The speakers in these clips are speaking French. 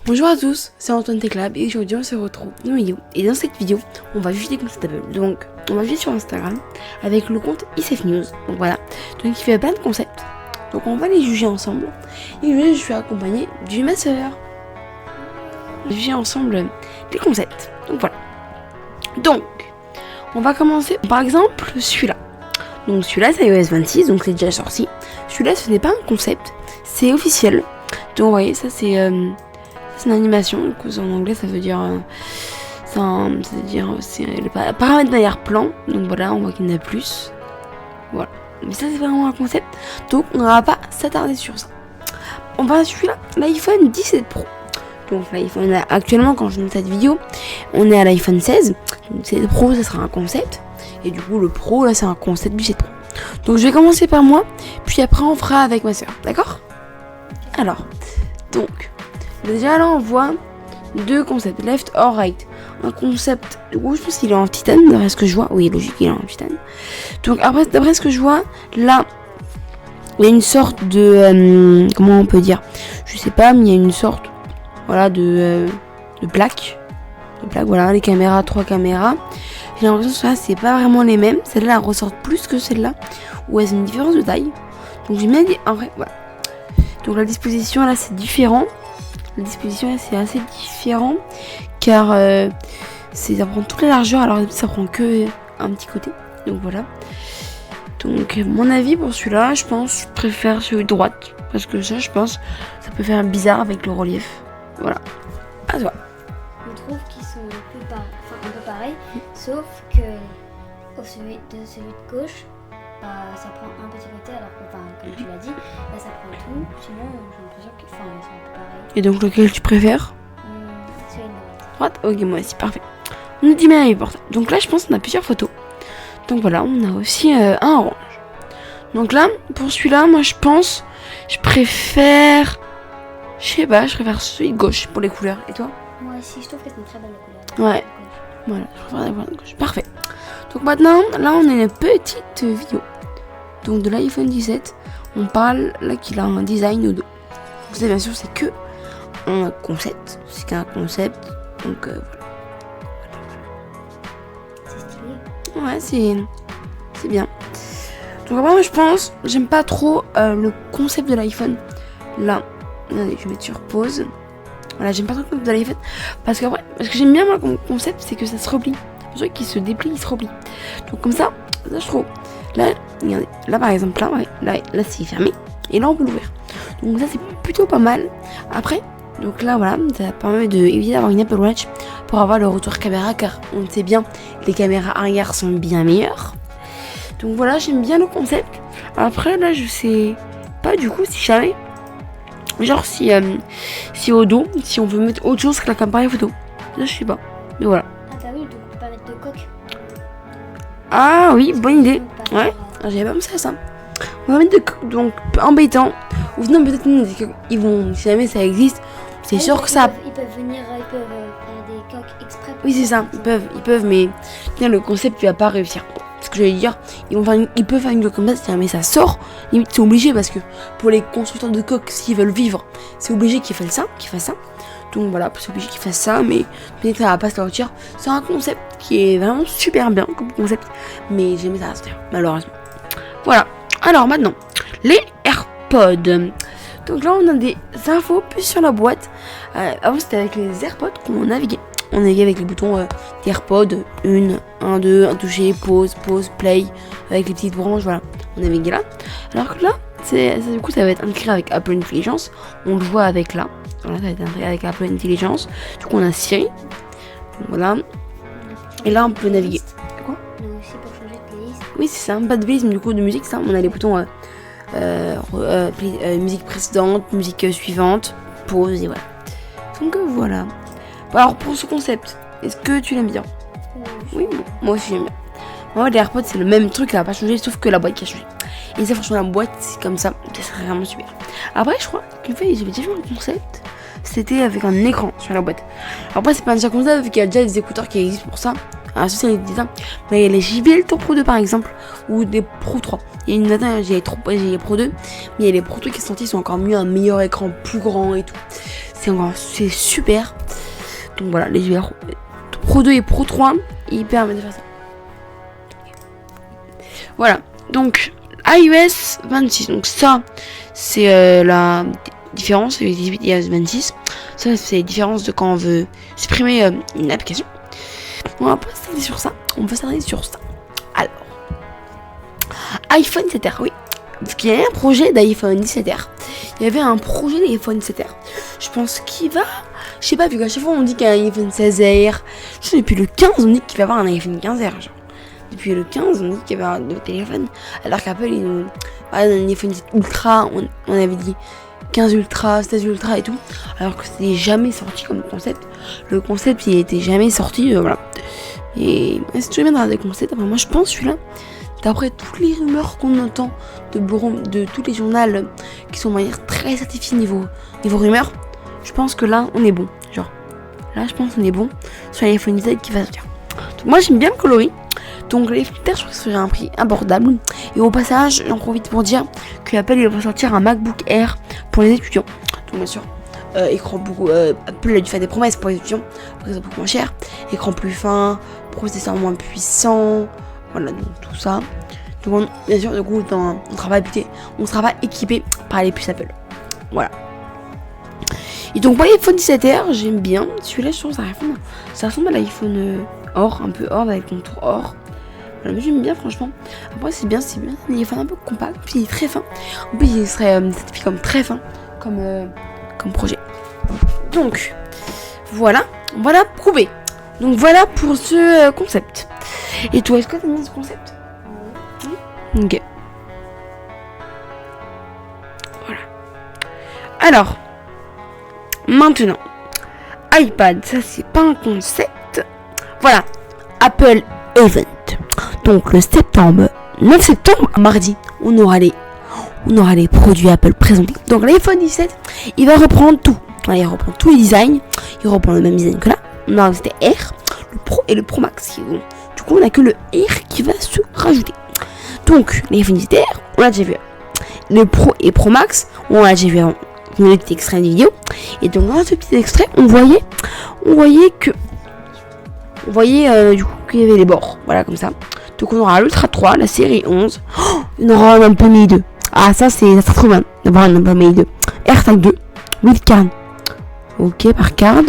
Bonjour à tous, c'est Antoine Teclab et aujourd'hui on se retrouve dans une vidéo. Et dans cette vidéo, on va juger des concepts Apple. Donc, on va juger sur Instagram avec le compte ICF News. Donc voilà, donc il fait plein de concepts. Donc on va les juger ensemble. Et aujourd'hui, je suis accompagnée de ma sœur. On va juger ensemble les concepts. Donc voilà. Donc, on va commencer par exemple celui-là. Donc celui-là c'est iOS 26, donc c'est déjà sorti. Celui-là ce n'est pas un concept, c'est officiel. Donc vous voyez, ça c'est une animation, du coup en anglais ça veut dire c'est le paramètre d'arrière-plan. Donc voilà, on voit qu'il y en a plus. Voilà, mais ça c'est vraiment un concept, donc on ne va pas s'attarder sur ça. On va celui-là, l'iPhone 17 Pro. Donc l'iPhone, actuellement quand je monte cette vidéo, on est à l'iPhone 16. Donc 17 Pro ça sera un concept. Et du coup le Pro là c'est un concept du 17 Pro. Donc je vais commencer par moi, puis après on fera avec ma soeur, d'accord? Alors, donc, déjà là on voit deux concepts, left or right. Un concept, du coup je pense qu'il est en titane, d'après ce que je vois. Oui, logique, il est en titane. Donc après, d'après ce que je vois, là, il y a une sorte de, comment on peut dire, je sais pas, mais il y a une sorte, voilà, de plaque. Voilà, les caméras, 3 caméras. J'ai l'impression que ça c'est pas vraiment les mêmes. Celle-là ressort plus que celle-là, où elles ont une différence de taille. Donc j'ai bien dit, en vrai, voilà. Donc la disposition là c'est différent. La disposition là c'est assez différent, car ça prend toute la largeur, alors ça prend que un petit côté. Donc voilà. Donc mon avis pour celui-là, je pense, je préfère celui de droite, parce que ça je pense ça peut faire bizarre avec le relief. Voilà. À toi. Je trouve qu'ils sont un peu pareils, sauf que celui de gauche, ça prend un petit côté, alors que, comme tu l'as dit, là ça prend tout. Sinon, j'ai l'impression qu'ils sont un peu pareils. Et donc lequel tu préfères? Celui de Droite. Ok, moi aussi, parfait. On nous dit bien les portables. Donc là, je pense qu'on a plusieurs photos. Donc voilà, on a aussi un orange. Donc là, pour celui-là, moi je pense, je préfère celui de gauche pour les couleurs. Et toi? Moi aussi, je trouve que c'est une très belle couleur. Ouais. Voilà, je préfère la couleur de gauche. Parfait. Donc maintenant, là on a une petite vidéo. Donc de l'iPhone 17, on parle là qu'il a un design au dos. Vous savez bien sûr c'est que un concept. C'est qu'un concept. Donc voilà. C'est stylé. Ouais, c'est bien. Donc après moi je pense, j'aime pas trop le concept de l'iPhone. Là, attendez, je vais mettre sur pause. Voilà, j'aime pas trop le concept de l'iPhone. Parce que j'aime bien moi comme concept, c'est que ça se replie. Le truc qui se déplie, il se replie. Donc comme ça je trouve. Là, regardez, là par exemple, là c'est fermé. Et là on peut l'ouvrir. Donc ça c'est plutôt pas mal. Après, donc là voilà, ça permet d'éviter d'avoir une Apple Watch pour avoir le retour caméra, car on le sait bien, les caméras arrière sont bien meilleures. Donc voilà, j'aime bien le concept. Après là je sais pas du coup si jamais, genre si au dos, si on veut mettre autre chose que la caméra photo. Là je sais pas. Mais voilà. Ah bah oui, donc on peut pas mettre de coque. Ah oui, bonne idée. Ouais, j'avais pas pensé à ça. On va mettre de coques, donc embêtant. Ou sinon peut-être ils vont, si jamais ça existe, c'est sûr que ça. Ils peuvent venir, ils peuvent faire des coques exprès. Oui c'est ça, ils peuvent, mais bien le concept tu vas pas réussir. Ce que j'allais dire, ils peuvent faire une coque comme ça, si jamais ça sort, limite c'est obligé, parce que pour les constructeurs de coques, s'ils veulent vivre, c'est obligé qu'ils fassent ça. Donc voilà, c'est obligé qu'ils fassent ça, mais peut-être ça va pas se sortir. C'est un concept qui est vraiment super bien comme concept, mais jamais ça va se faire, malheureusement. Voilà, alors maintenant, les AirPods. Donc là on a des infos plus sur la boîte. Avant c'était avec les AirPods qu'on naviguait. On naviguait avec les boutons AirPods, 1, 2, un toucher, pause, play, avec les petites branches, voilà. On naviguait là. Alors que là, du coup ça va être intégré avec Apple Intelligence. On le voit avec là. Voilà, ça va être intégré avec Apple Intelligence. Du coup on a Siri. Donc voilà. Et là on peut naviguer. Quoi? On a aussi pour changer de playlist. Oui c'est ça, pas de playlist, mais du coup de musique ça. On a les boutons musique précédente, musique suivante, pause et voilà. Donc voilà. Alors pour ce concept, est-ce que tu l'aimes bien? Oui, bon, moi aussi j'aime bien. Moi les AirPods c'est le même truc, ça va pas changer, sauf que la boîte qui a changé. Et ça franchement la boîte c'est comme ça serait vraiment super. Après je crois qu'une fois j'avais déjà vu un concept, c'était avec un écran sur la boîte. Alors après c'est pas déjà comme ça, vu qu'il y a déjà des écouteurs qui existent pour ça. Alors ça c'est ça. Mais il y a les JBL Tour Pro 2 par exemple, ou des Pro 3. Il y a une j'ai les Pro 2, mais il y a les Pro 3 qui sont sortis, sont encore mieux, un meilleur écran plus grand et tout. c'est super. Donc voilà, les VR Pro 2 et Pro 3, ils permettent de faire ça. Voilà, donc iOS 26, donc ça c'est la différence avec 18 et iOS 26. Ça c'est la différence de quand on veut supprimer une application. On va pas s'arrêter sur ça, Alors, iPhone 17R, oui. Parce qu'il y avait un projet d'iPhone 17R. Il y avait un projet d'iPhone 17R. Je pense qu'il va... Je sais pas, vu qu'à chaque fois on dit qu'il y a un iPhone 16R. Je sais, depuis le 15, on dit qu'il va y avoir un iPhone 15R. Genre. Depuis le 15, on dit qu'il va y avoir un téléphone. Alors qu'Apple, il nous... un iPhone Ultra, on avait dit 15 Ultra, 16 Ultra et tout. Alors que c'était jamais sorti comme concept. Le concept, il était jamais sorti, voilà. Et c'est toujours bien d'avoir des concepts. Après, moi, je pense celui-là, d'après toutes les rumeurs qu'on entend de tous les journaux qui sont de manière très certifiée niveau rumeurs, je pense que là, on est bon. Genre, là, je pense qu'on est bon sur l'iPhone 17 qui va sortir. Donc, moi, j'aime bien le coloris. Donc, les filtres, je trouve que c'est un prix abordable. Et au passage, j'en profite pour dire que Apple, il va sortir un MacBook Air pour les étudiants. Donc, bien sûr, écran beaucoup. Apple a dû faire des promesses pour les étudiants, pour que ça soit beaucoup moins cher. Écran plus fin, processeur moins puissant. Voilà, donc tout ça. Donc, bien sûr, du coup, on sera pas équipé par les puces Apple. Voilà. Et donc, moi, l'iPhone 17R, j'aime bien. Celui-là, je trouve ça ressemble à l'iPhone or, un peu or, avec contour or. Voilà, mais j'aime bien, franchement. Après, c'est bien. Un iPhone un peu compact, puis il est très fin. En plus, il serait certifié comme très fin, comme projet. Donc, voilà prouvé. Donc, voilà pour ce concept. Et toi, est-ce que t'aimes bien ce concept? Ok. Voilà. Alors, maintenant, iPad, ça c'est pas un concept. Voilà, Apple Event. Donc le 9 septembre, mardi, on aura les produits Apple présentés. Donc l'iPhone 17, il va reprendre tout. Il reprend tous les designs. Il reprend le même design que là. On a c'était Air, le Pro et le Pro Max. Du coup, on n'a que le Air qui va se rajouter. Donc l'iPhone 17 Air, on l'a déjà vu. Le Pro et Pro Max, on l'a déjà vu avant. On a le petit extrait de vidéo. Et donc dans ce petit extrait, on voyait du coup qu'il y avait les bords. Voilà, comme ça. Donc on aura l'Ultra 3, la série 11. Oh, on aura un Apple Mini 2. Ah, ça serait trop bien d'avoir un Apple Mini 2. AirTag 2, with card. Ok, par card.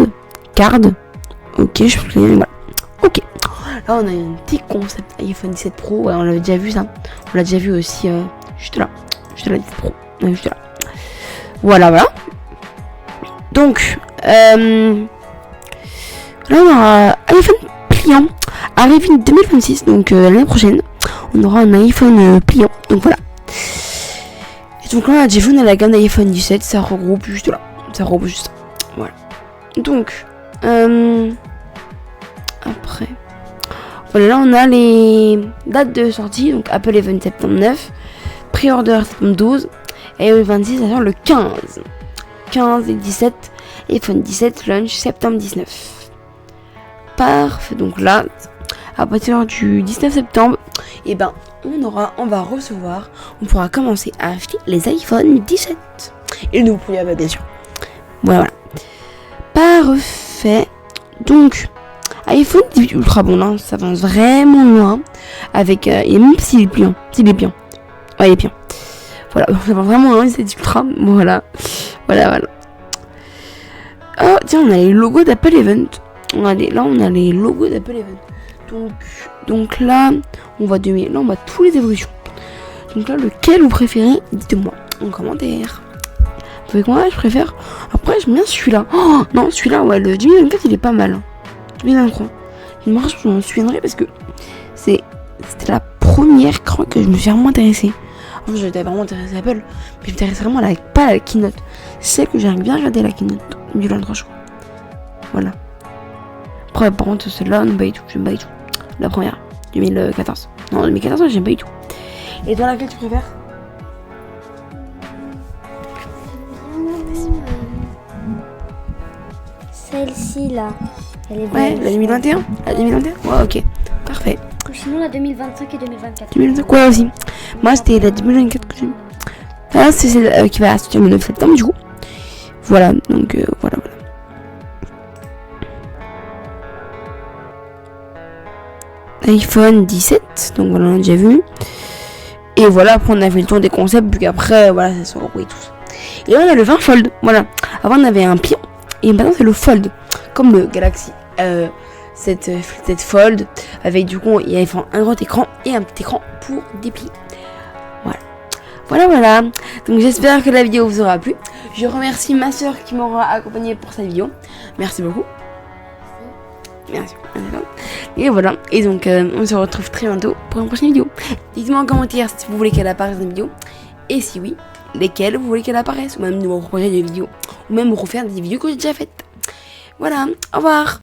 Ok, je peux voilà. Ok. Là, on a un petit concept iPhone 17 Pro. Ouais, on l'avait déjà vu ça. On l'a déjà vu aussi juste là. Juste là, 17 Pro. Ouais, juste là. Voilà. Donc, là, on aura iPhone pliant. Arrive en 2026, donc l'année prochaine. On aura un iPhone pliant. Donc voilà. Et donc là, on a déjà vu, on a la gamme d'iPhone 17. Ça regroupe juste là. Voilà. Donc, après. Voilà, là, on a les dates de sortie. Donc, Apple Event septembre 9. Pre-order septembre 12. Et le 26, c'est le 15. 15 et 17. iPhone 17 launch septembre 19. Parfait. Donc là, à partir du 19 septembre, et ben on pourra commencer à acheter les iPhone 17. Et nous pouvons bien sûr. Voilà. Parfait. Donc, iPhone 18 Ultra, bon là, ça avance vraiment loin. Avec, et même s'il est pliant. Ouais, il est pliant. Voilà, ça va vraiment loin, c'est Ultra. Voilà. Oh, tiens, on a les logos d'Apple Event. On a les logos d'Apple Event. Donc là, on voit tous les évolutions. Donc là, lequel vous préférez? Dites-moi en commentaire. Vous savez quoi, je préfère. Après, j'aime bien celui-là. Oh, non, celui-là, ouais, le 2024, il est pas mal. 2023. Je m'en souviendrai parce que c'était la première, crois, que je me suis vraiment intéressée. Enfin, j'étais vraiment intéressée à Apple, mais je m'intéressais vraiment pas à la keynote. C'est que j'arrive bien à regarder la keynote 2023, je crois. Voilà. Après, par contre, celle-là, j'aime pas du tout. La première, 2014. Non, 2014, j'aime pas du tout. Et toi, laquelle tu préfères? Celle-ci là. Elle est ouais, la 2021. La 2021. Ouais, ok. Parfait. Ou sinon la 2025 et 2024. 2025, ouais, aussi. Moi, c'était la 2024 que j'aime. Là, c'est celle qui va sortir le 9 septembre, du coup. Voilà, donc voilà. iPhone 17, donc voilà, on a déjà vu. Et voilà, après on a fait le tour des concepts, puis après, voilà, ça se regroupé tous. Et là on a le 20 Fold, voilà. Avant on avait un pion, et maintenant c'est le Fold, comme le Galaxy cette Fold, avec du coup il y a un grand écran et un petit écran pour déplier. Voilà. Donc j'espère que la vidéo vous aura plu. Je remercie ma soeur qui m'aura accompagné pour cette vidéo. Merci beaucoup. Merci. Et voilà. Et donc on se retrouve très bientôt pour une prochaine vidéo. Dites-moi en commentaire si vous voulez qu'elle apparaisse dans la vidéo. Et si oui, lesquelles vous voulez qu'elle apparaisse. Ou même nous proposer des vidéos. Ou même refaire des vidéos que j'ai déjà faites. Voilà. Au revoir.